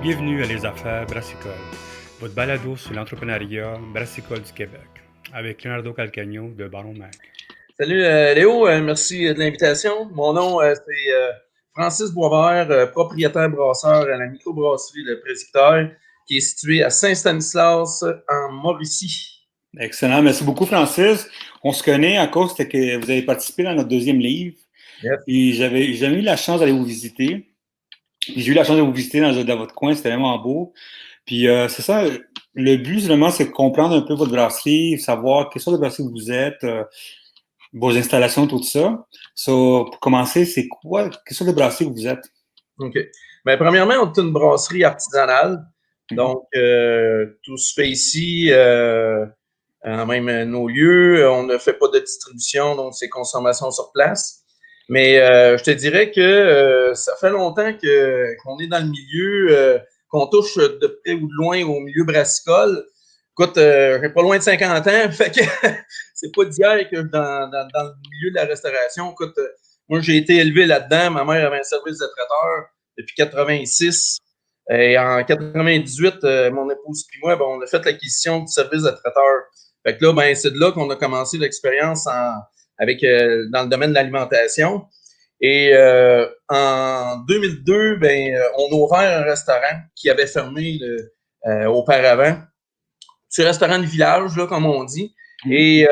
Bienvenue à Les Affaires Brassicole, votre balado sur l'entrepreneuriat brassicole du Québec, avec Leonardo Calcagno de Baron Mac. Salut Léo, merci de l'invitation. Mon nom c'est Francis Boisvert, propriétaire brasseur à la microbrasserie Le Presbytère, qui est située à Saint-Stanislas en Mauricie. Excellent, merci beaucoup Francis. On se connaît à cause que vous avez participé dans notre deuxième livre. Yes. Et j'avais jamais eu la chance d'aller vous visiter. Puis j'ai eu la chance de vous visiter dans votre coin, c'était vraiment beau. Puis c'est ça, le but vraiment, c'est de comprendre un peu votre brasserie, savoir quelle sorte de brasserie vous êtes, vos installations, tout ça. So, pour commencer, c'est quoi, quelle sorte de brasserie vous êtes? OK. Ben, premièrement, on est une brasserie artisanale. Donc, tout se fait ici, même nos lieux. On ne fait pas de distribution, donc c'est consommation sur place. Mais je te dirais que ça fait longtemps qu'on est dans le milieu, qu'on touche de près ou de loin au milieu brassicole. Écoute, j'ai pas loin de 50 ans, fait que c'est pas d'hier que dans le milieu de la restauration. Écoute, moi, j'ai été élevé là-dedans. Ma mère avait un service de traiteur depuis 86. Et en 98, mon épouse et moi, ben, on a fait l'acquisition du service de traiteur. Fait que là, ben, c'est de là qu'on a commencé l'expérience dans le domaine de l'alimentation. Et en 2002, ben, on a ouvert un restaurant qui avait fermé auparavant. C'est un restaurant de village, là, comme on dit. Et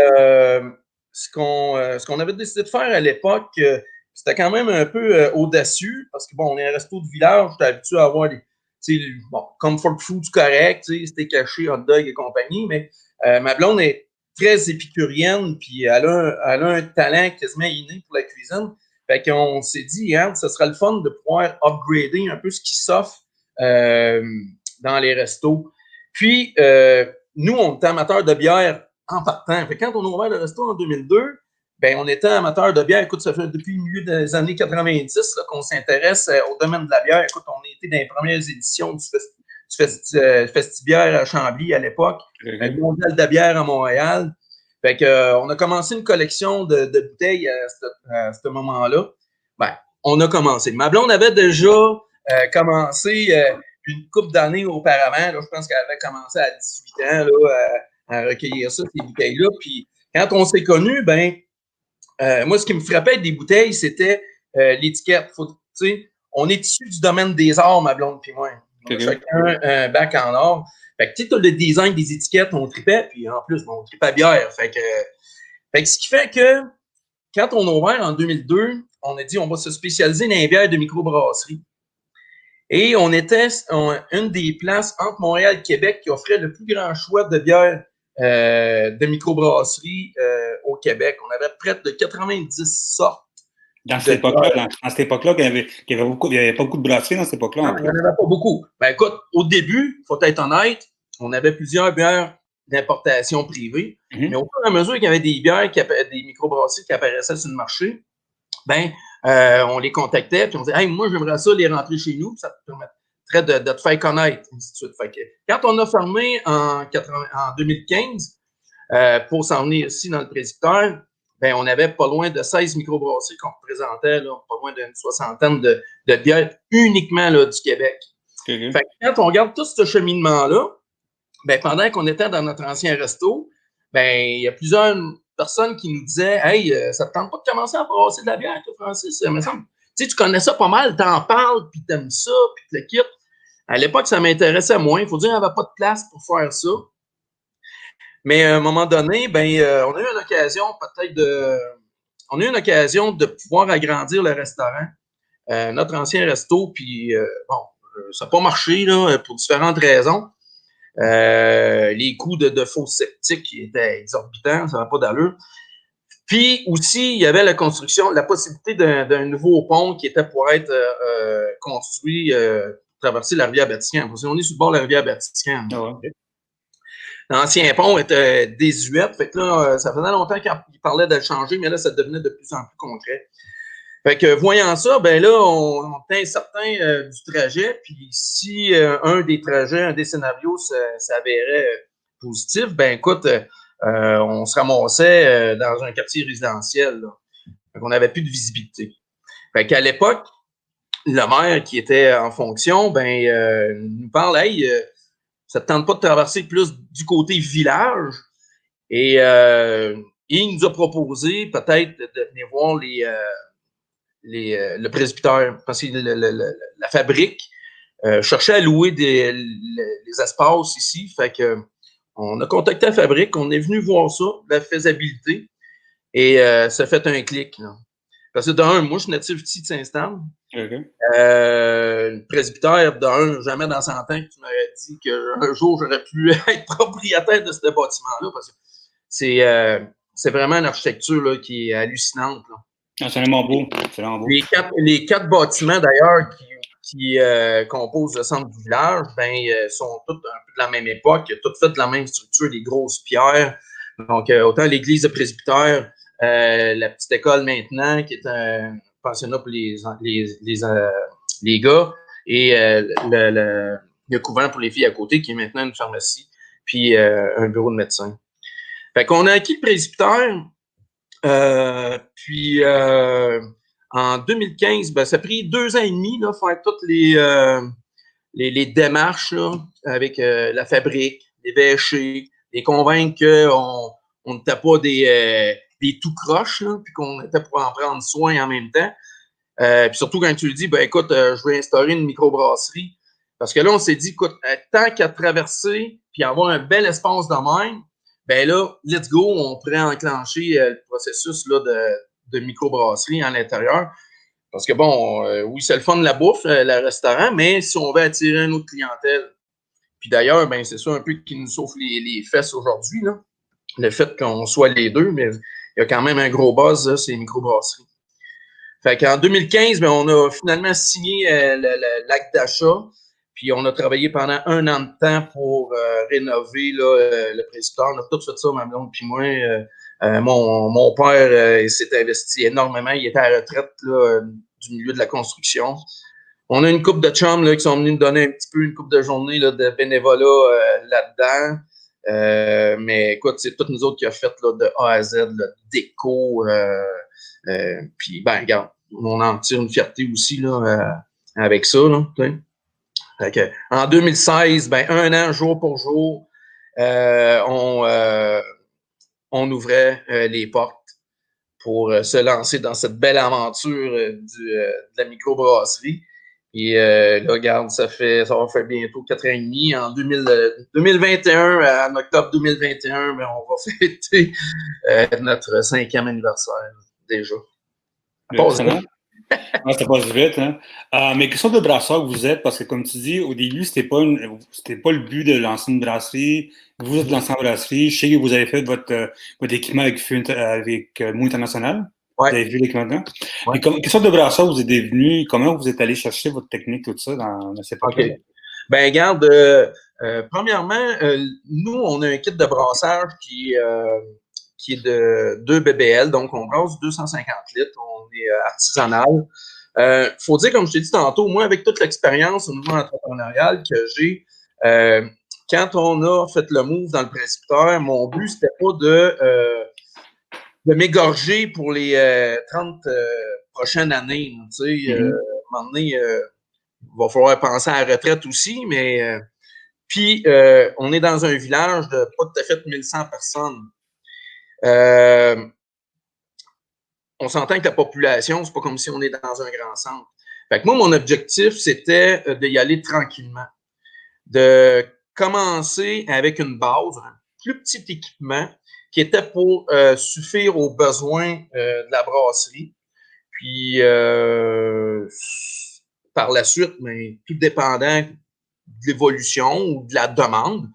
ce qu'on avait décidé de faire à l'époque, c'était quand même un peu audacieux, parce que, bon, on est un resto de village, j'étais habitué à avoir comfort food correct, c'était caché, hot dog et compagnie, mais ma blonde est très épicurienne, puis elle a un talent quasiment inné pour la cuisine. Fait qu'on s'est dit, hein, ce serait le fun de pouvoir upgrader un peu ce qui s'offre dans les restos. Puis, nous, on était amateurs de bière en partant. Fait que quand on a ouvert le resto en 2002, ben, on était amateurs de bière. Écoute, ça fait depuis le milieu des années 90 là, qu'on s'intéresse au domaine de la bière. Écoute, on a été dans les premières éditions du Festibière à Chambly à l'époque, le Mondial de la bière à Montréal. Fait que, on a commencé une collection de bouteilles à ce moment-là. Ben, on a commencé. Ma blonde avait déjà commencé une couple d'années auparavant. Là, je pense qu'elle avait commencé à 18 ans là, à recueillir ça, ces bouteilles-là. Puis quand on s'est connus, ben, moi, ce qui me frappait des bouteilles, c'était l'étiquette. On est issus du domaine des arts, ma blonde puis moi. On a chacun un bac en or. Fait que tu sais, le design des étiquettes, on tripait, puis en plus, bon, on tripait à bière. Fait que ce qui fait que quand on a ouvert en 2002, on a dit on va se spécialiser dans les bières de microbrasserie. Et on était une des places entre Montréal et Québec qui offrait le plus grand choix de bières de microbrasserie au Québec. On avait près de 90 sortes. Dans cette époque-là, il n'y avait pas beaucoup de brasseries dans cette époque-là. Non, il n'y en avait pas beaucoup. Ben écoute, au début, il faut être honnête, on avait plusieurs bières d'importation privée, mais au fur et à mesure qu'il y avait des bières, des microbrasseries qui apparaissaient sur le marché, ben on les contactait, puis on disait, hey, moi, j'aimerais ça les rentrer chez nous, ça te permettrait de te faire connaître, ainsi de suite. Fait que, quand on a fermé en 2015, pour s'en venir ici dans le Presbytère, ben, on avait pas loin de 16 microbrasseries qu'on représentait, là, pas loin d'une soixantaine de bières uniquement là, du Québec. Fait que quand on regarde tout ce cheminement-là, ben, pendant qu'on était dans notre ancien resto, ben, il y a plusieurs personnes qui nous disaient, hey, ça te tente pas de commencer à brasser de la bière, toi, Francis? Mais ça, tu connais ça pas mal, t'en parles, puis t'aimes ça, puis tu le quittes. À l'époque, ça m'intéressait moins. Il faut dire qu'il n'y avait pas de place pour faire ça. Mais à un moment donné, ben, on a eu une occasion on a eu une occasion de pouvoir agrandir le restaurant, notre ancien resto, puis bon, ça n'a pas marché là, pour différentes raisons. Les coûts de faux septiques étaient exorbitants, ça n'avait pas d'allure. Puis aussi, il y avait la possibilité d'un nouveau pont qui était pour être construit pour traverser la rivière Bertican. On est sur le bord de la rivière Bertican. L'ancien pont était désuet. Fait que là, ça faisait longtemps qu'il parlait de le changer, mais là, ça devenait de plus en plus concret. Fait que voyant ça, ben là, on était incertain du trajet. Puis si un des scénarios s'avérait positif, ben écoute, on se ramassait dans un quartier résidentiel. Là. Fait qu'on n'avait plus de visibilité. Fait qu'à l'époque, le maire qui était en fonction, nous parle, hey, ça ne te tente pas de traverser plus du côté village? Et il nous a proposé peut-être de venir voir le presbytère, parce que la fabrique cherchait à louer les espaces ici. Fait que on a contacté la fabrique, on est venu voir ça, la faisabilité, et ça fait un clic. Là. Parce que d'un, moi, je suis natif ici de Saint-Stan. OK. Le presbytère, d'un, jamais dans 100 ans que tu m'aurais dit qu'un jour, j'aurais pu être propriétaire de ce bâtiment-là, parce que c'est vraiment une architecture là, qui est hallucinante. Là. Ah, c'est vraiment beau. C'est vraiment beau. Les quatre bâtiments, d'ailleurs, qui composent le centre du village, sont tous un peu de la même époque, tous faits de la même structure, des grosses pierres. Donc, autant l'église de presbytère, la petite école maintenant, qui est un pensionnat pour les gars, et le couvent pour les filles à côté, qui est maintenant une pharmacie, puis un bureau de médecin. Fait qu'on a acquis le presbytère, puis en 2015, ça a pris 2 ans et demi là, faire toutes les démarches là, avec la fabrique, les VHC, les convaincre qu'on n'était pas des tout croches, là, puis qu'on était pour en prendre soin en même temps. Puis surtout quand tu lui dis, écoute, je vais instaurer une microbrasserie. Parce que là, on s'est dit, écoute, tant qu'à traverser puis avoir un bel espace de même, là, let's go, on pourrait enclencher le processus là, de microbrasserie à l'intérieur. Parce que oui, c'est le fun de la bouffe, le restaurant, mais si on veut attirer une autre clientèle, puis d'ailleurs, c'est ça un peu qui nous souffle les fesses aujourd'hui, là. Le fait qu'on soit les deux, mais il y a quand même un gros buzz, là, c'est les microbrasseries. Fait qu'en 2015, on a finalement signé l'acte d'achat, puis on a travaillé pendant 1 an de temps pour rénover là, le presbytère. On a tout fait ça, ma blonde puis moi. Mon père il s'est investi énormément. Il était à la retraite là, du milieu de la construction. On a une couple de chums là, qui sont venus nous donner un petit peu une couple de journées là, de bénévolat là-dedans. Mais écoute, c'est toutes nous autres qui a fait là, de A à Z, là, déco. Puis, regarde, on en tire une fierté aussi là, avec ça. Là, fait que, en 2016, 1 an, jour pour jour, on ouvrait les portes pour se lancer dans cette belle aventure de la microbrasserie. Et là, regarde, ça va faire bientôt 4 ans et demi. En 2021, en octobre 2021, on va fêter notre 5e anniversaire déjà. Excellent. Ça passe vite, hein? Mais quelle sorte de brasseur vous êtes? Parce que comme tu dis, au début, c'était pas le but de lancer une brasserie. Vous êtes lancé en brasserie. Je sais que vous avez fait votre équipement avec Mou International. Ouais. Vous avez vu l'équipement. Ouais. Quelle sorte de brasseur vous êtes devenu? Comment vous êtes allé chercher votre technique, tout ça, dans cette époque-là? OK. Regarde, premièrement, nous, on a un kit de brassage qui est de 2 BBL, donc on brasse 250 litres, on est artisanal. Faut dire, comme je t'ai dit tantôt, moi, avec toute l'expérience au niveau entrepreneurial que j'ai, quand on a fait le move dans le presbytère, mon but, c'était pas de m'égorger pour les 30 prochaines années. Tu sais, à un moment donné, il va falloir penser à la retraite aussi, mais puis on est dans un village de pas tout à fait 1100 personnes. On s'entend que la population, c'est pas comme si on est dans un grand centre. Fait que moi, mon objectif, c'était d'y aller tranquillement. De commencer avec une base, un plus petit équipement qui était pour suffire aux besoins de la brasserie. Puis par la suite, tout dépendant de l'évolution ou de la demande,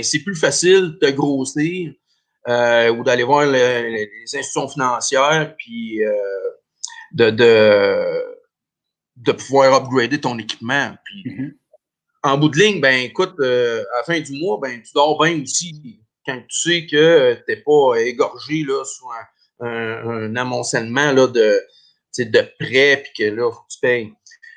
c'est plus facile de grossir ou d'aller voir les institutions financières puis de pouvoir upgrader ton équipement. Puis, en bout de ligne, écoute, à la fin du mois, tu dors bien aussi quand tu sais que tu n'es pas égorgé là, sur un amoncellement là, de prêts puis que là, faut que tu payes.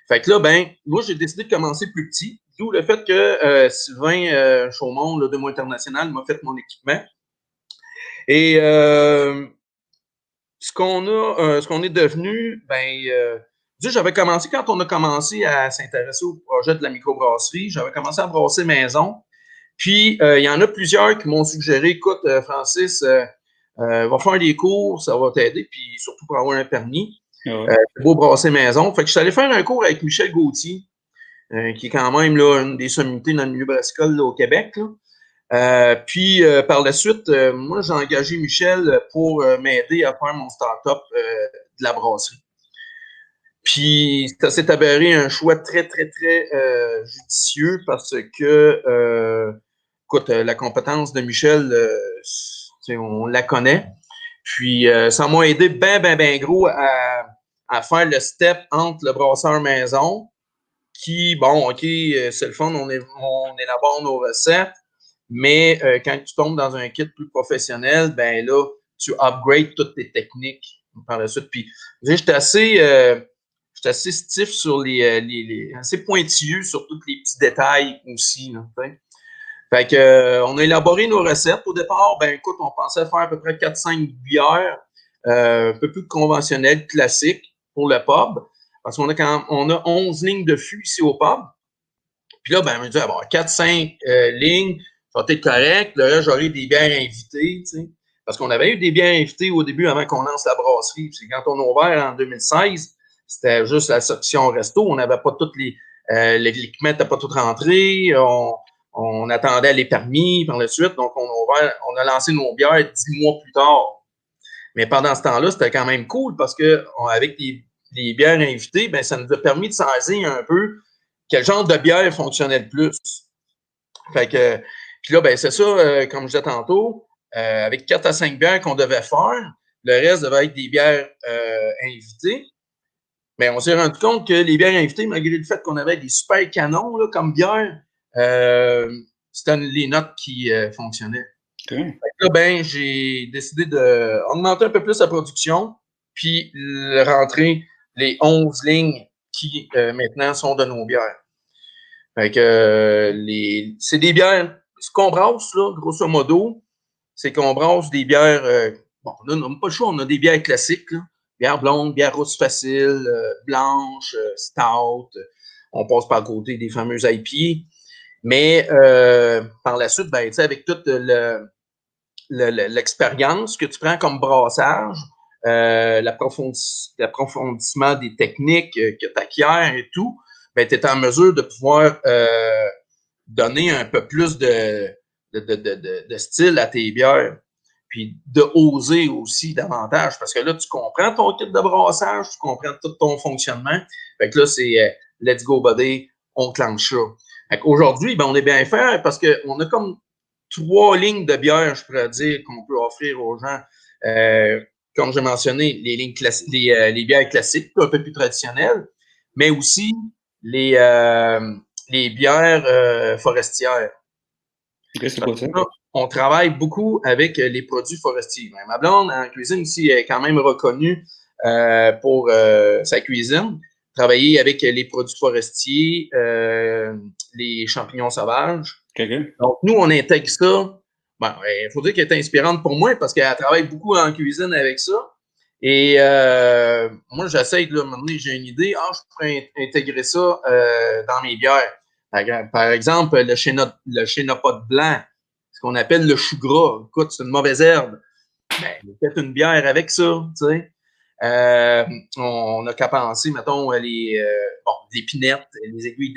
Fait que là, moi, j'ai décidé de commencer plus petit, d'où le fait que Sylvain Chaumont, là, de Mou International, m'a fait mon équipement. Et ce qu'on est devenu, j'avais commencé, quand on a commencé à s'intéresser au projet de la microbrasserie, j'avais commencé à brasser maison. Puis, il y en a plusieurs qui m'ont suggéré, écoute, Francis, va faire des cours, ça va t'aider, puis surtout pour avoir un permis. C'est beau brasser maison. Fait que je suis allé faire un cours avec Michel Gauthier, qui est quand même là, une des sommités dans le milieu brassicole là, au Québec. Puis, par la suite, moi, j'ai engagé Michel pour m'aider à faire mon start-up de la brasserie. Puis, ça s'est avéré un choix très, très, très judicieux parce que, écoute, la compétence de Michel, on la connaît. Puis, ça m'a aidé ben gros à faire le step entre le brasseur maison, qui, bon, OK, c'est le fun, on élabore nos recettes, mais quand tu tombes dans un kit plus professionnel, ben là, tu upgrades toutes tes techniques par la suite. Puis, j'étais assez stiff sur assez pointilleux sur tous les petits détails aussi. Là, fait que, on a élaboré nos recettes. Au départ, ben écoute, on pensait faire à peu près 4-5 bières, un peu plus conventionnelles, classiques pour le pub. Parce qu'on a 11 lignes de fût ici au pub. Puis là, ben, on me dit, bon, 4-5 lignes, ça va être correct. Là, j'aurai des bières invitées, tu sais. Parce qu'on avait eu des bières invitées au début avant qu'on lance la brasserie. Puis quand on a ouvert en 2016, c'était juste la section resto. On n'avait pas toutes l'équipement n'était pas tout rentré. On attendait les permis par la suite. Donc, on a lancé nos bières 10 mois plus tard. Mais pendant ce temps-là, c'était quand même cool parce que avec les bières invitées, ben, ça nous a permis de saisir un peu quel genre de bière fonctionnait le plus. Fait que, puis là, ben, c'est ça, comme je disais tantôt, avec 4 à 5 bières qu'on devait faire, le reste devait être des bières invitées. Mais on s'est rendu compte que les bières invitées, malgré le fait qu'on avait des super canons là, comme bière, c'était les notes qui fonctionnaient. Okay. Fait que là, ben, j'ai décidé d'augmenter un peu plus la production, puis rentrer les 11 lignes qui maintenant sont de nos bières. Fait que c'est des bières, ce qu'on brasse, là, grosso modo, c'est qu'on brasse des bières, bon, on n'a pas le choix, on a des bières classiques, là, bière blonde, bière rousse facile, blanche, stout, on passe par le côté des fameuses IPA. Mais par la suite, ben, tu sais, avec toute l'expérience que tu prends comme brassage, l'approfondissement des techniques que tu acquiers et tout, ben, tu es en mesure de pouvoir donner un peu plus de style à tes bières. Puis de oser aussi davantage. Parce que là, tu comprends ton kit de brassage, tu comprends tout ton fonctionnement. Fait que là, c'est let's go, buddy, on clenche ça. Fait qu'aujourd'hui, ben, on est bien fait parce qu'on a comme 3 lignes de bière, je pourrais dire, qu'on peut offrir aux gens. Comme j'ai mentionné, les lignes les bières classiques, un peu plus traditionnelles, mais aussi les bières forestières. Okay, c'est quoi ça? On travaille beaucoup avec les produits forestiers. Ma blonde en cuisine ici est quand même reconnue pour sa cuisine. Travailler avec les produits forestiers, les champignons sauvages. Okay. Donc, nous, on intègre ça. Bon, il faut dire qu'elle est inspirante pour moi parce qu'elle travaille beaucoup en cuisine avec ça. Et moi, j'essaie de m'amener, j'ai une idée, je pourrais intégrer ça dans mes bières. Par exemple, le chénopode blanc, ce qu'on appelle le chou gras. Écoute, c'est une mauvaise herbe. Ben, peut-être une bière avec ça, tu sais. On n'a qu'à penser, mettons, l'épinette, les aiguilles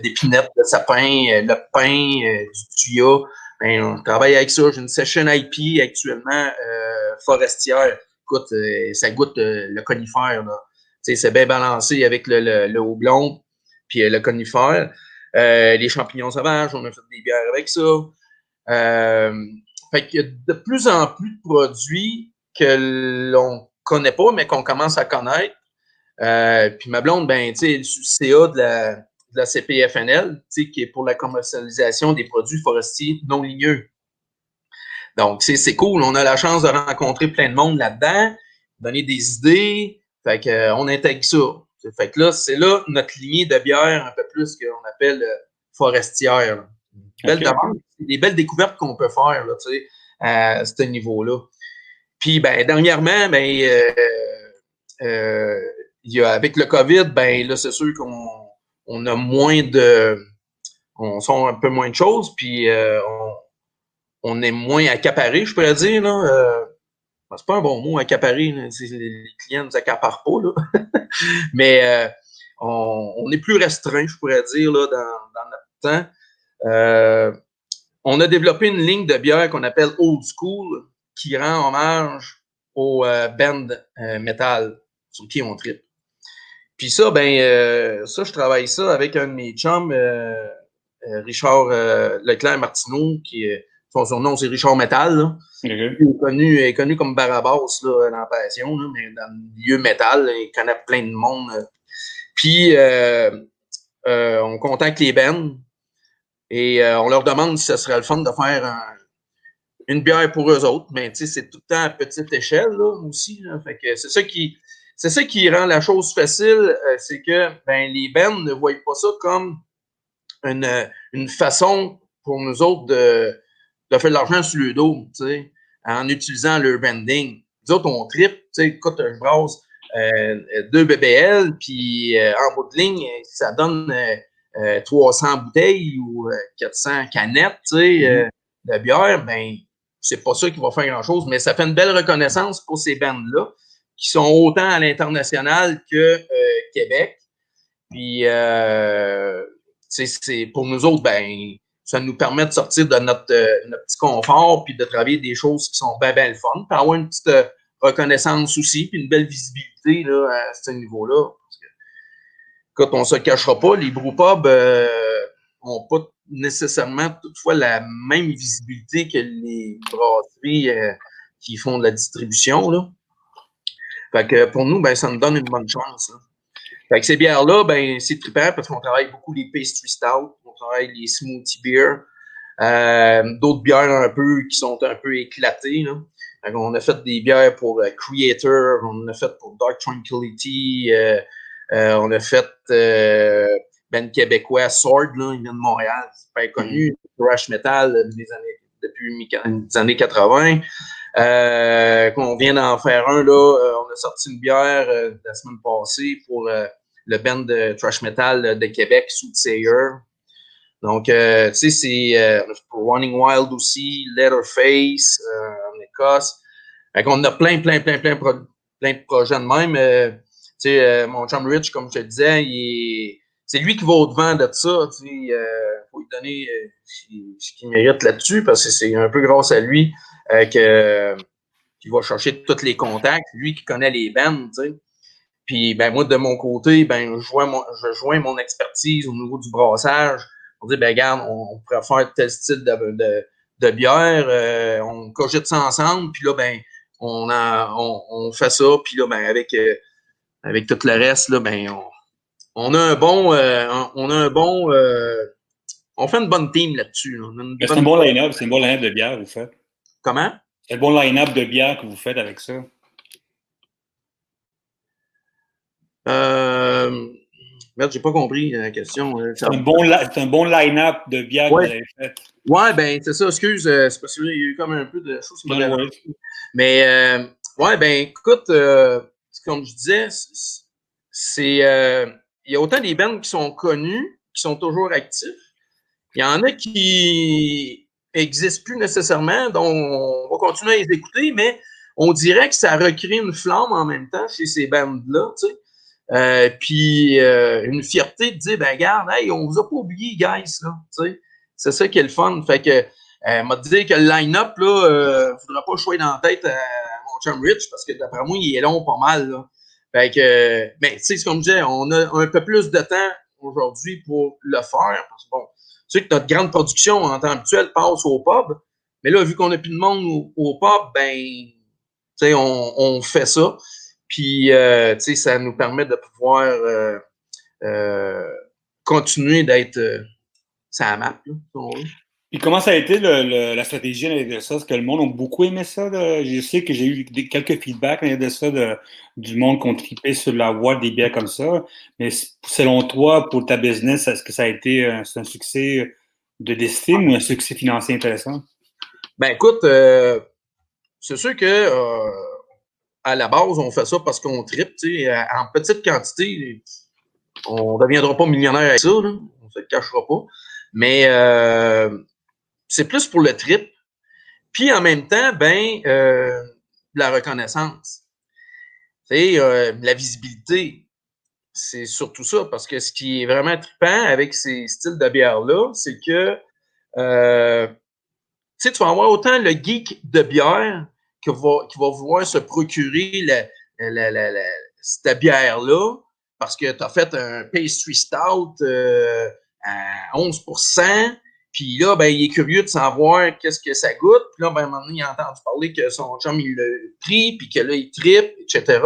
d'épinette, de sapin, le pain, du tuya. Ben, on travaille avec ça. J'ai une session IP actuellement forestière. Écoute, ça goûte le conifère. Là. C'est bien balancé avec le houblon puis le conifère. Les champignons sauvages, on a fait des bières avec ça. Fait qu'il y a de plus en plus de produits que l'on connaît pas, mais qu'on commence à connaître. Puis ma blonde, ben, tu sais, CA de la CPFNL, tu sais, qui est pour la commercialisation des produits forestiers non ligneux. Donc, c'est cool. On a la chance de rencontrer plein de monde là-dedans, donner des idées. Fait que, on intègre ça. Fait que là, c'est là notre lignée de bière un peu plus qu'on appelle forestière. Là. Belle demande. C'est des belles découvertes qu'on peut faire, là, tu sais, à ce niveau-là. Puis, ben, dernièrement, ben, avec le COVID, ben là, c'est sûr qu'on a moins on sort un peu moins de choses, puis on est moins accaparé, je pourrais dire, là. C'est pas un bon mot, accaparé, là. Les clients nous accaparent pas, là. Mais on est plus restreint, je pourrais dire, là, dans notre temps. On a développé une ligne de bière qu'on appelle Old School, qui rend hommage au band metal sur qui on tripe. Puis ça, je travaille ça avec un de mes chums, Richard Leclerc-Martineau, son surnom, c'est Richard Metal, là. Okay. Il est connu comme Barabas là, dans la passion, là, mais dans le milieu métal, là, il connaît plein de monde. Puis, on contacte les bands et on leur demande si ce serait le fun de faire une bière pour eux autres. Mais c'est tout le temps à petite échelle là, aussi. Là. Fait que c'est ça qui rend la chose facile, c'est que les bands ne voient pas ça comme une façon pour nous autres de faire de l'argent sur le dos, en utilisant leur branding. Nous autres, on tripe, écoute, je brasse 2 BBL, puis en bout de ligne, ça donne 300 bouteilles ou 400 canettes, de bière, c'est pas ça qui va faire grand-chose, mais ça fait une belle reconnaissance pour ces bandes-là, qui sont autant à l'international que Québec. Puis, c'est pour nous autres, ça nous permet de sortir de notre petit confort puis de travailler des choses qui sont bien le fun, puis avoir une petite reconnaissance aussi, puis une belle visibilité là, à ce niveau-là. Parce que, quand on se cachera pas, les brewpubs n'ont pas nécessairement toutefois la même visibilité que les brasseries qui font de la distribution. Là. Fait que pour nous, ça nous donne une bonne chance. Là. Fait que ces bières-là, c'est trippant parce qu'on travaille beaucoup les pastry stout, on travaille les smoothie beer, d'autres bières un peu qui sont un peu éclatées. Là. Fait on a fait des bières pour Creator, on a fait pour Dark Tranquility, on a fait québécois Sword, là, il vient de Montréal, c'est pas connu, thrash metal depuis les années 80. Qu'on vient d'en faire un, là, on a sorti une bière la semaine passée pour le band de thrash metal de Québec, Soothsayer. Donc, c'est pour Running Wild aussi, Leatherface en Écosse. Fait qu'on a plein de projets de même. Mon chum Rich, comme je te disais, c'est lui qui va au-devant de ça. Faut lui donner ce qu'il mérite là-dessus parce que c'est un peu grâce à lui qu'il va chercher tous les contacts. Lui qui connaît les bands, tu sais. Puis, moi, de mon côté, je joins mon expertise au niveau du brassage. On dit, regarde, on pourrait faire tel style de bière. On cogite ça ensemble. Puis là, on fait ça. Puis là, avec tout le reste, là, on a un bon, on fait une bonne team là-dessus. Là. C'est un bon line-up, de bière, vous faites. Comment? C'est un bon line-up de bière que vous faites avec ça. Merde, j'ai pas compris la question. C'est un bon line-up de bière que vous avez fait. Ouais, c'est ça, excuse, c'est parce qu'il y a eu comme un peu de choses qui m'ont dérangé. Mais, écoute, comme je disais, il y a autant des bands qui sont connus, qui sont toujours actifs. Il y en a qui n'existent plus nécessairement, donc on va continuer à les écouter, mais on dirait que ça recrée une flamme en même temps chez ces bandes-là, tu sais. Puis une fierté de dire, regarde, hey, on vous a pas oublié, guys, là, tu sais. C'est ça qui est le fun. Fait que, m'a dit que le line-up, là, faudra pas choisir dans la tête à mon chum Rich, parce que d'après moi, il est long pas mal, là. Fait que, tu sais, c'est comme je disais, on a un peu plus de temps aujourd'hui pour le faire, parce que bon, tu sais que notre grande production en temps habituel passe au pub, mais là, vu qu'on n'a plus de monde au pub, tu sais, on fait ça. Puis, tu sais, ça nous permet de pouvoir continuer d'être sur la map, là, si on veut. Puis comment ça a été la stratégie de ça? Est-ce que le monde a beaucoup aimé ça? Je sais que j'ai eu quelques feedbacks de ça, du monde qui ont trippé sur la voie des bières comme ça. Mais selon toi, pour ta business, est-ce que ça a été un succès de d'estime ou un succès financier intéressant? Écoute, c'est sûr que à la base, on fait ça parce qu'on tripe, tu sais, en petite quantité. On ne deviendra pas millionnaire avec ça, là. On ne se le cachera pas. Mais c'est plus pour le trip. Puis en même temps, la reconnaissance. Tu sais, la visibilité. C'est surtout ça, parce que ce qui est vraiment trippant avec ces styles de bière-là, c'est que tu sais, tu vas avoir autant le geek de bière qui va vouloir se procurer cette bière-là parce que tu as fait un pastry stout à 11%, puis là, ben, il est curieux de savoir qu'est-ce que ça goûte. Puis là, ben, à un moment donné, il a entendu parler que son chum, il l'a pris, puis que là, il trippe, etc.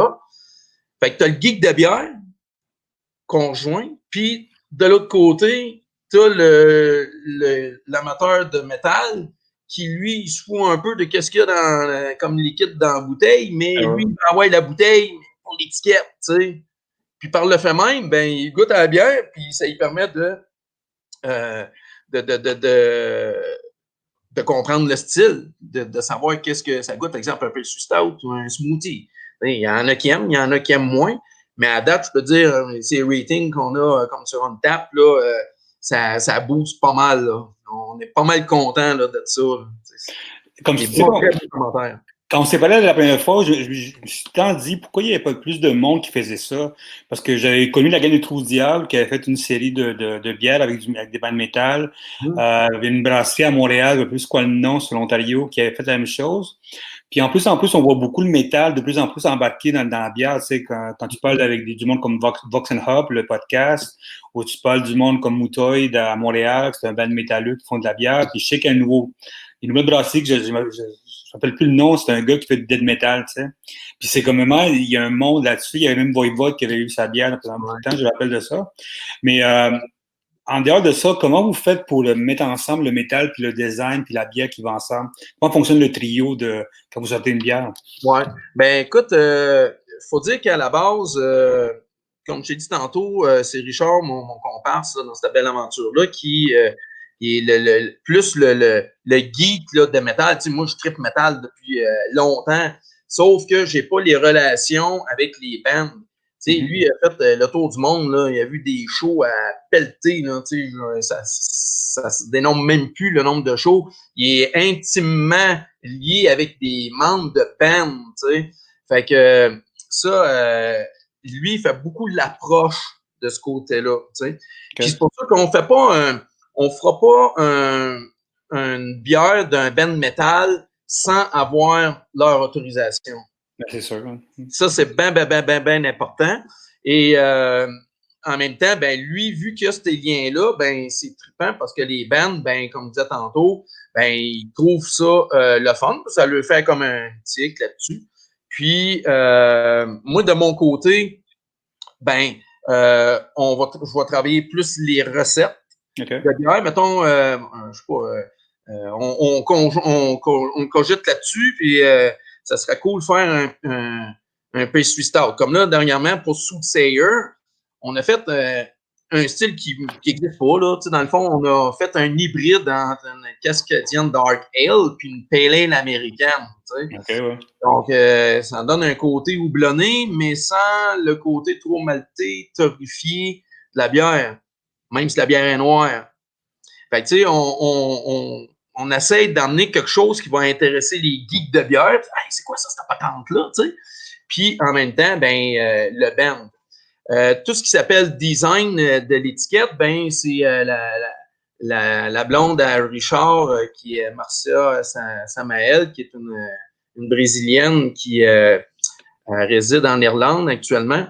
Fait que tu as le geek de bière conjoint, puis de l'autre côté, tu as l'amateur de métal qui, lui, il se fout un peu de qu'est-ce qu'il y a comme liquide dans la bouteille, mais lui, il envoie la bouteille pour l'étiquette, tu sais. Puis par le fait même, ben, il goûte à la bière, puis ça lui permet de comprendre le style, de savoir qu'est-ce que ça goûte, par exemple, un peu stout ou un smoothie. Il y en a qui aiment, il y en a qui aiment moins, mais à date, je peux dire, ces ratings qu'on a comme sur une tap, là, ça booste pas mal. Là. On est pas mal content là, de ça. Là. Comme je dis, quand on s'est parlé la première fois, je me suis tant dit pourquoi il n'y avait pas plus de monde qui faisait ça. Parce que j'avais connu la gang des Trous du Diable qui avait fait une série de bières avec des bandes de métal. Il y avait une brasserie à Montréal, je ne sais plus quoi le nom, sur l'Ontario, qui avait fait la même chose. Puis en plus, on voit beaucoup le métal de plus en plus embarqué dans la bière. Tu sais, quand tu parles avec du monde comme Vox and Hop, le podcast, ou tu parles du monde comme Moutoid à Montréal, c'est un band métalleux qui font de la bière. Puis je sais qu'il y a une nouvelle brasserie que je ne me rappelle plus le nom, c'est un gars qui fait du death metal, tu sais. Puis c'est comme vraiment, il y a un monde là-dessus. Il y avait même Voivod qui avait eu sa bière pendant beaucoup de temps, je me rappelle de ça. Mais en dehors de ça, comment vous faites pour le mettre ensemble, le métal, puis le design, puis la bière qui va ensemble? Comment fonctionne le trio quand vous sortez une bière? Ouais. Ben écoute, faut dire qu'à la base, comme je t'ai dit tantôt, c'est Richard, mon comparse, là, dans cette belle aventure-là, qui est plus le geek là, de métal. Tu sais, moi, je tripe métal depuis longtemps, sauf que j'ai pas les relations avec les bands. Tu sais, lui, il a fait le tour du monde, là, il a vu des shows à pelleter, là, tu sais, ça se dénombre même plus le nombre de shows. Il est intimement lié avec des membres de band, tu sais. Fait que ça, lui, il fait beaucoup l'approche de ce côté-là, tu sais. Okay. Puis c'est pour ça qu'on fait pas on fera pas une bière d'un band métal sans avoir leur autorisation. Ben, c'est sûr. Hein. Ça, c'est bien important. Et en même temps, ben lui, vu qu'il y a ces liens-là, ben c'est trippant parce que les bands, ben comme je disais tantôt, ben ils trouvent ça le fun, ça leur fait comme un tic là-dessus. Puis moi, de mon côté, ben je vais travailler plus les recettes de bière. Mettons, je sais pas, on cogite là-dessus, puis ça serait cool de faire un pastry stout. Comme là, dernièrement, pour Soothsayer, on a fait un style qui n'existe pas. Là. Dans le fond, on a fait un hybride entre une Cascadian Dark Ale puis une Pale Ale américaine. Okay, ouais. Donc, ça donne un côté houblonné, mais sans le côté trop maltais, torréfié de la bière, même si la bière est noire. Fait que, tu sais, on essaie d'amener quelque chose qui va intéresser les geeks de bière. Hey, c'est quoi ça, cette patente-là, tu sais? Puis, en même temps, le band. Tout ce qui s'appelle design de l'étiquette, c'est la blonde à Richard, qui est Marcia Samael, qui est une Brésilienne qui réside en Irlande actuellement.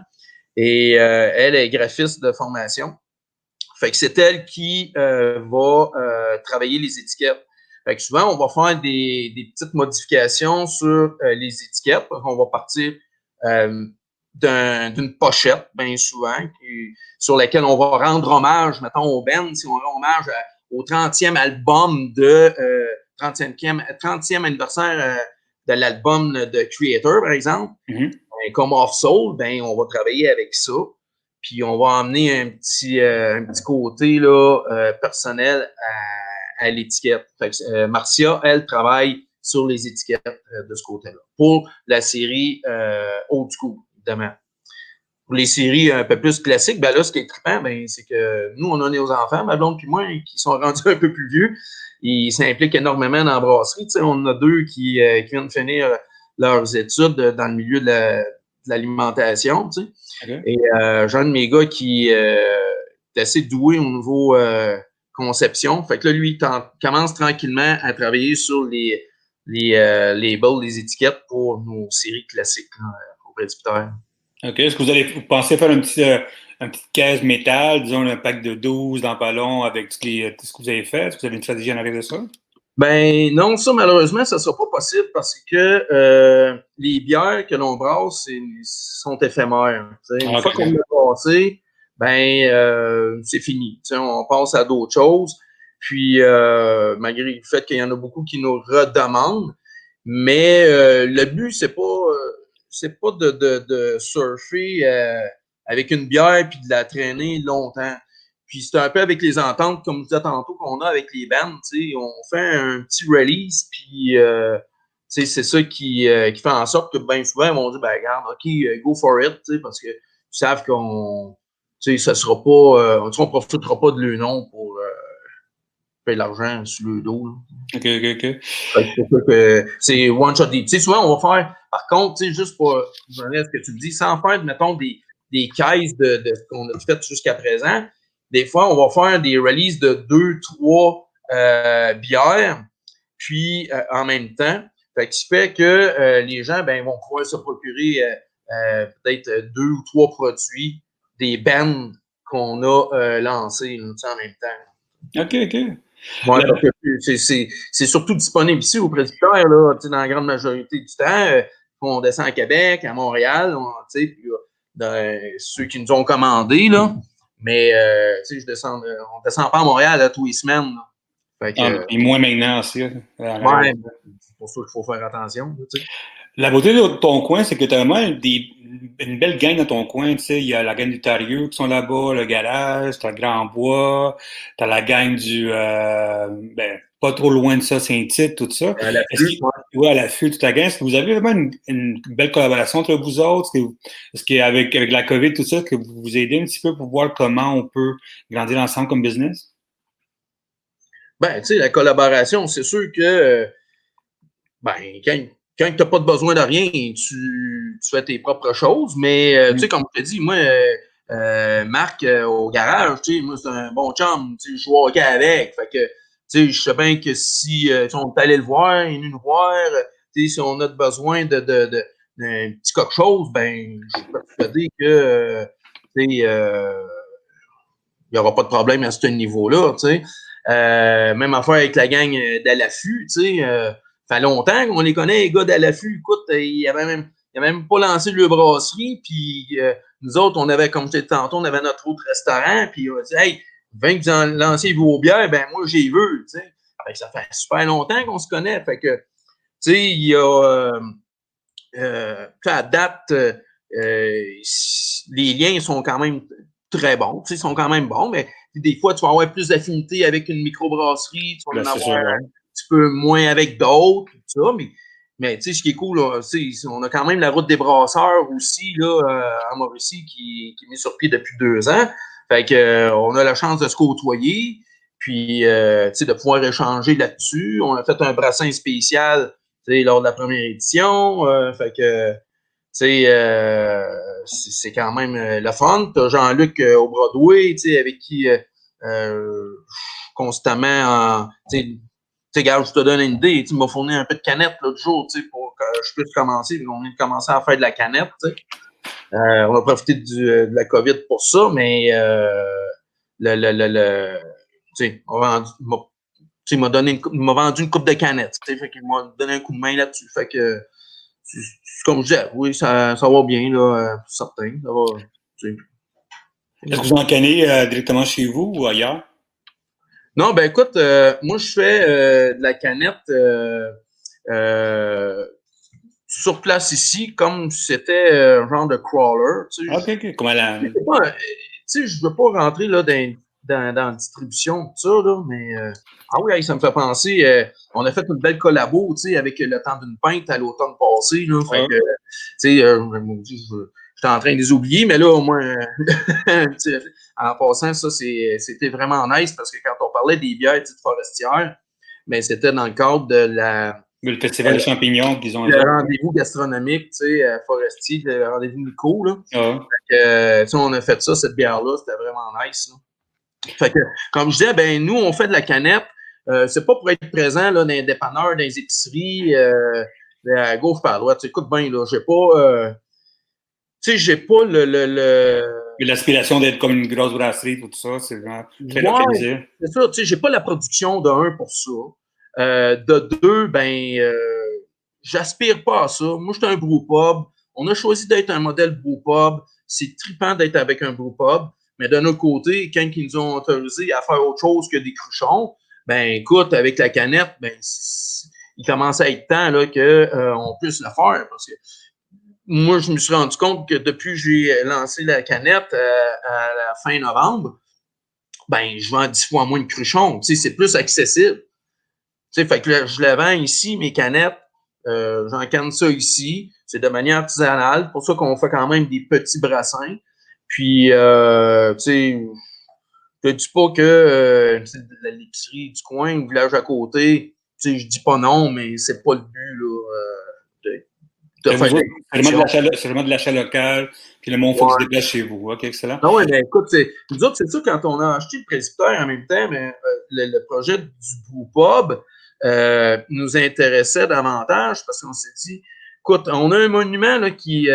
Et elle est graphiste de formation. Fait que c'est elle qui va travailler les étiquettes. Fait que souvent, on va faire des petites modifications sur les étiquettes. On va partir d'une pochette, bien souvent, sur laquelle on va rendre hommage, mettons, au band, si on rend hommage au 30e album 30e anniversaire de l'album de Creator, par exemple, comme Off Soul, on va travailler avec ça. Puis on va emmener un petit côté là, personnel à l'étiquette. Fait que, Marcia, elle travaille sur les étiquettes de ce côté-là. Pour la série old school, évidemment. Pour les séries un peu plus classiques, ben là, ce qui est trippant, ben, c'est que nous, on a nos enfants, ma blonde puis moi, qui sont rendus un peu plus vieux. Ils s'impliquent énormément dans la brasserie. Tu sais, on en a deux qui viennent de finir leurs études dans le milieu de l'alimentation. Tu sais. Okay. Et j'ai un de mes gars qui est assez doué au niveau conception. Fait que là, lui, il commence tranquillement à travailler sur les labels, les étiquettes pour nos séries classiques là, au presbytère. OK. Est-ce que vous pensez faire une petite caisse métal, disons un pack de 12 dans le ballon avec tout ce que vous avez fait? Est-ce que vous avez une stratégie en arrière de ça? Ben non, ça malheureusement, ça sera pas possible parce que les bières que l'on brasse sont éphémères. Une fois qu'on l'a brassé, ben c'est fini. On passe à d'autres choses. Puis malgré le fait qu'il y en a beaucoup qui nous redemandent, mais le but c'est pas de surfer avec une bière puis de la traîner longtemps. Puis c'est un peu avec les ententes, comme je disais tantôt, qu'on a avec les bands. On fait un petit release, puis c'est ça qui fait en sorte que bien souvent, ils vont dire, ben regarde, OK, go for it, parce que ils savent qu'on ça sera pas, on ne profitera pas de leur nom pour payer l'argent sur le dos. Là. OK. C'est sûr que c'est one shot. Souvent, on va faire, par contre, juste pour ce que tu me dis, sans faire, mettons, des caisses de ce qu'on a fait jusqu'à présent, des fois, on va faire des releases de 2-3 bières, puis en même temps. Fait qui fait que les gens vont pouvoir se procurer peut-être 2 ou 3 produits des bands qu'on a lancés en même temps. OK. Ouais, parce que c'est surtout disponible ici au presbytère, là, dans la grande majorité du temps. On descend à Québec, à Montréal, puis ceux qui nous ont commandé, là. Mais on descend pas à Montréal tous les semaines. Fait que, et moins maintenant aussi. Ouais, c'est pour ça qu'il faut faire attention. Là, la beauté de ton coin, c'est que tu as vraiment une belle gang dans ton coin. Tu sais, il y a la gang du Tarieux qui sont là-bas, le garage, tu as le Grand Bois, tu as la gang du pas trop loin de ça, Saint-Tite, tout ça. À l'affût, à l'affût, toute la gang. Est-ce que vous avez vraiment une belle collaboration entre vous autres? Est-ce qu'avec la COVID, tout ça, que vous vous aidez un petit peu pour voir comment on peut grandir ensemble comme business? Ben, tu sais, la collaboration, c'est sûr que quand tu n'as pas de besoin de rien, tu fais tes propres choses. Mais, tu sais, comme je te dis, moi, Marc, au garage, tu sais, moi, c'est un bon chum. Tu sais, je joue au hockey avec. Fait que, tu sais, je sais bien que si on est allé le voir, il est venu nous voir, tu sais, si on a besoin d'un petit quelque chose, ben, je suis persuadé que, tu sais, il n'y aura pas de problème à ce niveau-là, tu sais. Même affaire avec la gang d'à l'affût, tu sais. Ça fait longtemps qu'on les connaît, les gars d'à l'affût. Écoute, ils avaient même pas lancé le brasserie, puis nous autres, on avait, comme je disais tantôt, on avait notre autre restaurant, puis on a dit, hey, que vous en lancez vos bières, ben moi, j'ai vu, tu sais. Fait que ça fait super longtemps qu'on se connaît, fait que, tu sais, il y a, à date, les liens sont quand même très bons, tu sais, sont quand même bons, mais des fois, tu vas avoir plus d'affinité avec une microbrasserie, tu vas en avoir un petit peu moins avec d'autres, tout ça, mais tu sais, ce qui est cool, là, on a quand même la route des brasseurs aussi, là, à Mauricie, qui est mise sur pied depuis 2 ans. Fait que, on a la chance de se côtoyer, puis, tu sais, de pouvoir échanger là-dessus. On a fait un brassin spécial, tu sais, lors de la première édition. Fait que, tu sais, c'est quand même le fun. T'as Jean-Luc au Broadway, tu sais, avec qui constamment, tu sais, gars, je te donne une idée, tu m'as fourni un peu de canette l'autre jour, tu sais, pour que je puisse commencer. On vient de commencer à faire de la canette, tu sais. On a profité de la COVID pour ça, mais tu sais, il m'a vendu une coupe de canettes, tu sais, fait qu'il m'a donné un coup de main là-dessus. Fait que, comme je disais, oui, ça va bien, là, certain. Ça va, tu sais. Est-ce que vous en cannez directement chez vous ou ailleurs? Non, ben écoute, moi je fais de la canette sur place ici, comme si c'était un genre de crawler. Tu sais, OK. Comment la... tu sais, je veux pas rentrer là, dans dans la distribution, tout ça, là, mais ah oui, ça me fait penser, on a fait une belle collabo, tu sais, avec le temps d'une pinte à l'automne passé, là, fait que, tu sais, j'étais en train de les oublier, mais là, au moins, en passant, ça, c'était vraiment nice parce que quand on parlait des bières dites forestières, ben, c'était dans le cadre de Le festival des champignons, disons. le rendez-vous gastronomique, tu sais, forestier, le rendez-vous Nico, là. On a fait ça, cette bière-là, c'était vraiment nice, là. Fait que, comme je disais, ben, nous, on fait de la canette. C'est pas pour être présent, là, dans les dépanneurs, dans les épiceries, à gauche par droite. Écoute bien, là, j'ai pas, tu sais, j'ai pas l'aspiration d'être comme une grosse brasserie, tout ça, c'est vraiment très localisé. C'est ça, tu sais, j'ai pas la production de un pour ça. De deux, ben, j'aspire pas à ça. Moi, j'étais un brewpub. On a choisi d'être un modèle brewpub. C'est trippant d'être avec un brewpub. Mais d'un autre côté, quand ils nous ont autorisé à faire autre chose que des cruchons, ben, écoute, avec la canette, ben, il commence à être temps, là, on puisse le faire. Parce que moi, je me suis rendu compte que depuis que j'ai lancé la canette à la fin novembre, ben, je vends 10 fois moins de cruchons. Tu sais, c'est plus accessible. Tu sais, fait que là, je le vends ici, mes canettes, j'en canne ça ici. C'est de manière artisanale. Pour ça qu'on fait quand même des petits brassins. Puis, tu sais, je te dis pas que l'épicerie du coin, le village à côté, tu sais, je dis pas non, mais c'est pas le but, là, de faire c'est vraiment de l'achat local, puis le monde faut qu'il se déplace chez vous. OK, excellent. Ah ouais, mais écoute, nous autres, c'est ça, quand on a acheté le presbytère en même temps, mais le projet du brewpub nous intéressait davantage parce qu'on s'est dit, écoute, on a un monument là, qui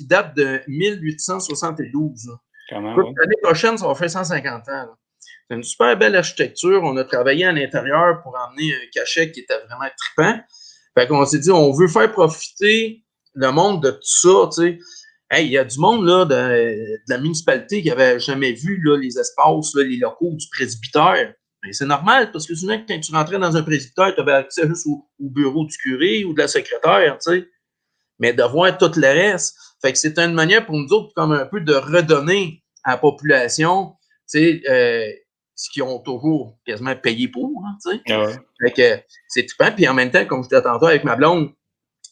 date de 1872. Quand même, écoute, l'année prochaine, ça va faire 150 ans. Là. C'est une super belle architecture. On a travaillé à l'intérieur pour emmener un cachet qui était vraiment trippant. Fait qu'on s'est dit, on veut faire profiter le monde de tout ça, tu sais. Hey, il y a du monde là, de la municipalité qui n'avait jamais vu là, les espaces, là, les locaux du presbytère. Ben, c'est normal, parce que souvent, quand tu rentrais dans un presbytère, tu avais accès juste au bureau du curé ou de la secrétaire, tu sais. Mais de voir tout le reste. Fait que c'est une manière pour nous autres, comme un peu de redonner à la population, tu sais, ce qu'ils ont toujours quasiment payé pour, hein, tu sais. Fait que c'est tout. Puis en même temps, comme je disais tantôt avec ma blonde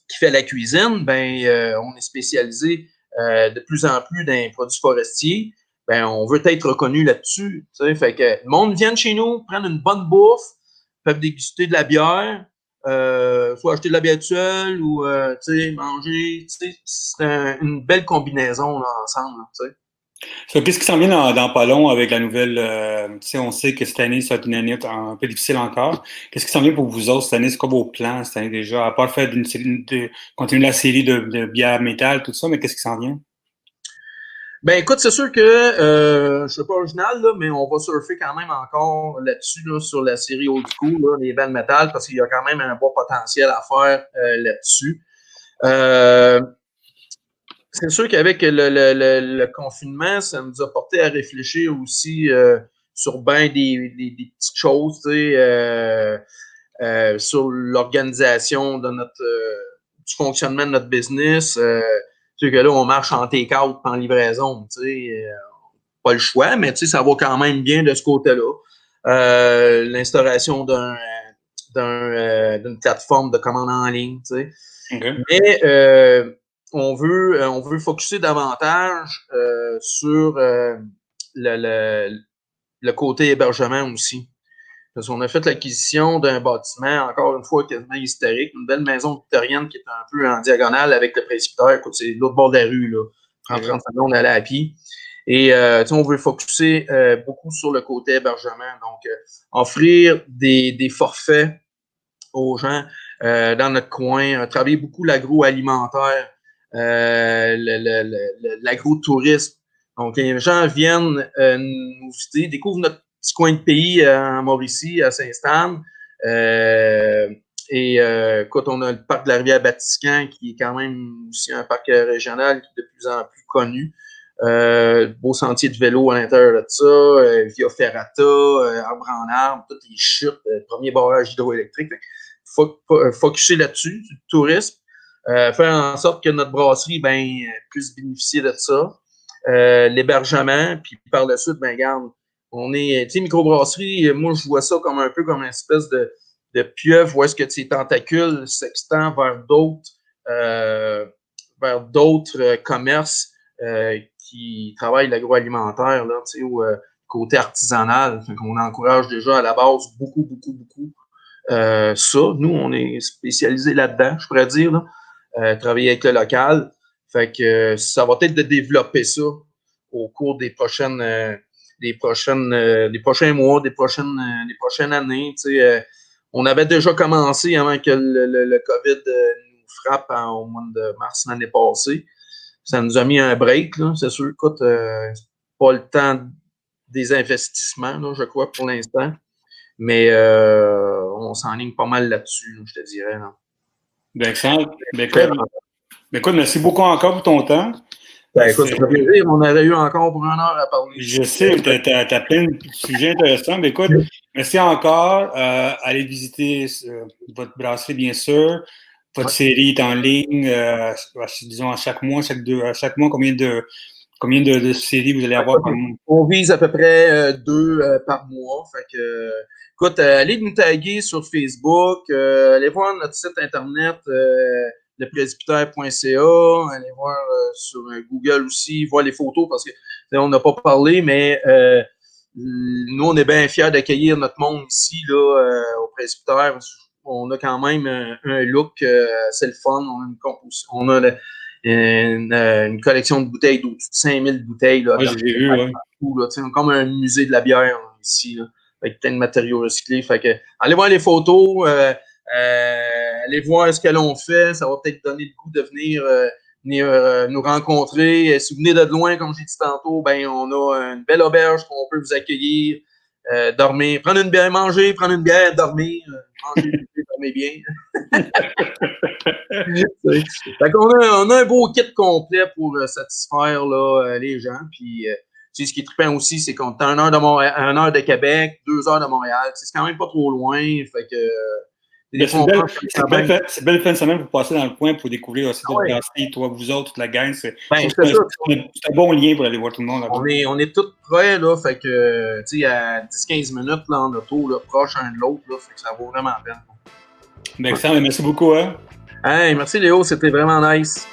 qui fait la cuisine, ben, on est spécialisé de plus en plus dans les produits forestiers, ben, on veut être reconnu là-dessus. Fait que le monde vient chez nous, prendre une bonne bouffe, peuvent déguster de la bière, soit acheter de la bière seule ou manger. C'est une belle combinaison là, ensemble. Qu'est-ce qui s'en vient dans pas long avec la nouvelle? On sait que cette année, ça va être une année un peu difficile encore. Qu'est-ce qui s'en vient pour vous autres cette année? C'est quoi vos plans cette année déjà? À part faire continuer la série de bières métal, tout ça, mais qu'est-ce qui s'en vient? Ben écoute, c'est sûr que je suis pas original, là, mais on va surfer quand même encore là-dessus, là, sur la série old school, là, les bandes métal, parce qu'il y a quand même un bon potentiel à faire là-dessus. C'est sûr qu'avec le confinement, ça nous a porté à réfléchir aussi sur bien des petites choses, tu sais, sur l'organisation de du fonctionnement de notre business. Tu sais que là, on marche en take-out, en livraison, tu sais, pas le choix, mais tu sais, ça va quand même bien de ce côté-là. L'instauration d'une plateforme de commande en ligne, tu sais. Okay. Mais on veut focusser davantage sur le côté hébergement aussi. Parce qu'on a fait l'acquisition d'un bâtiment, encore une fois, quasiment historique, une belle maison victorienne qui est un peu en diagonale avec le presbytère. Écoute, c'est l'autre bord de la rue, là. 30 secondes, on allait à pied. Et on veut focusser beaucoup sur le côté hébergement. Donc, offrir des forfaits aux gens dans notre coin, travailler beaucoup l'agroalimentaire, l'agrotourisme. Donc, les gens viennent nous visiter, découvrent notre petit coin de pays en Mauricie, à Saint-Stan. Écoute, on a le parc de la Rivière-Batiscan, qui est quand même aussi un parc régional qui est de plus en plus connu. Beau sentier de vélo à l'intérieur de ça, Via Ferrata, arbre en arbre, toutes les chutes, premier barrage hydroélectrique. Focuser là-dessus, du tourisme, faire en sorte que notre brasserie puisse bénéficier de ça. L'hébergement, puis par la suite, regarde, On est, tu sais, microbrasserie, moi, je vois ça comme un peu comme une espèce de pieuvre où est-ce que tes tentacules s'extendent vers d'autres commerces qui travaillent l'agroalimentaire, là, tu sais, ou côté artisanal. Fait qu'on encourage déjà à la base beaucoup, beaucoup, beaucoup ça. Nous, on est spécialisé là-dedans, je pourrais dire, là, travailler avec le local. Fait que ça va être de développer ça au cours des prochains mois, des prochaines années. On avait déjà commencé avant que le COVID nous frappe au mois de mars l'année passée. Ça nous a mis un break, là, c'est sûr. Écoute, pas le temps des investissements, là, je crois, pour l'instant. Mais on s'enligne pas mal là-dessus, là, je te dirais. Là. Ben, excellent. Écoute, merci beaucoup encore pour ton temps. Écoute, ça fait plaisir. On avait eu encore pour 1 heure à parler. Je sais, tu as plein de sujets intéressants. Mais écoute, merci encore. Allez visiter votre brasserie, bien sûr. Votre série est en ligne, disons, à chaque mois, combien de séries vous allez avoir par mois? On vise à peu près 2 par mois. Fait que, écoute, allez nous taguer sur Facebook, allez voir notre site internet, lepresbytère.ca, allez voir sur Google aussi, voir les photos parce que on n'a pas parlé, mais nous, on est bien fiers d'accueillir notre monde ici là, au presbytère. On a quand même un look assez le fun. On a une collection de bouteilles d'au-dessus de 5000 bouteilles. Là, j'ai vu, ouais. Là, comme un musée de la bière là, ici, là, avec plein de matériaux recyclés. Fait que, allez voir les photos, allez voir ce que l'on fait. Ça va peut-être donner le goût de venir nous rencontrer. Si vous venez de loin, comme j'ai dit tantôt, ben on a une belle auberge qu'on peut vous accueillir, dormir, prendre une bière, manger, prendre une bière, dormir, manger, dormir bien. Fait qu'on on a un beau kit complet pour satisfaire là, les gens. Puis, ce qui est trippant aussi, c'est qu'on est à 1 heure de 1 heure de Québec, 2 heures de Montréal. C'est quand même pas trop loin. Fait que c'est une belle fin de semaine pour passer dans le coin pour découvrir aussi d'autres brasseries, toi, vous autres, toute la gang. C'est un bon lien pour aller voir tout le monde. On est tous prêts, là, fait que, tu sais, à 10-15 minutes là, en auto, là, proche un de l'autre, là, fait que ça vaut vraiment la peine. Excellent, merci beaucoup. Hein? Hey, merci Léo, c'était vraiment nice.